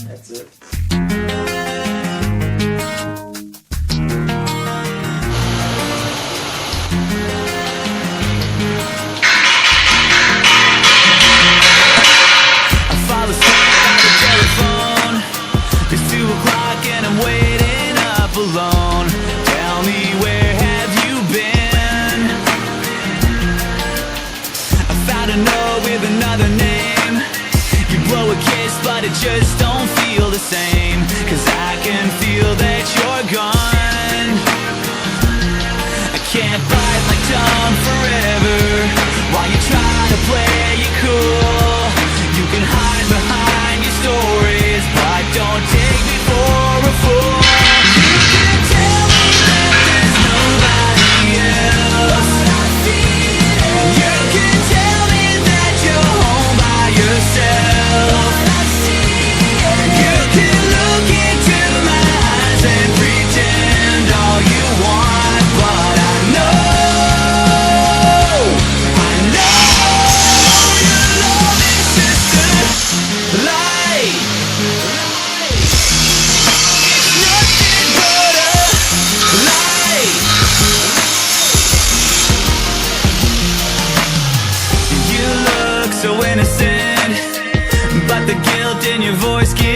That's it. I fall asleep by the telephone. It's 2 o'clock and I'm waiting up alone. Tell me, where have you been? I found a note with another name. You blow a kiss but it just don't feel the same. 'Cause I can feel that you're gone. I can't bite my tongue forever while you try to play it cool. You can hide behind your stories, but don't take me for a fool. You can tell me that there's nobody else. You can tell me that you're home by yourself. You can look into my eyes and pretend all you want, but I know your love is just a lie. It's nothing but a lie. You look so innocent, but the guilt in your voice keeps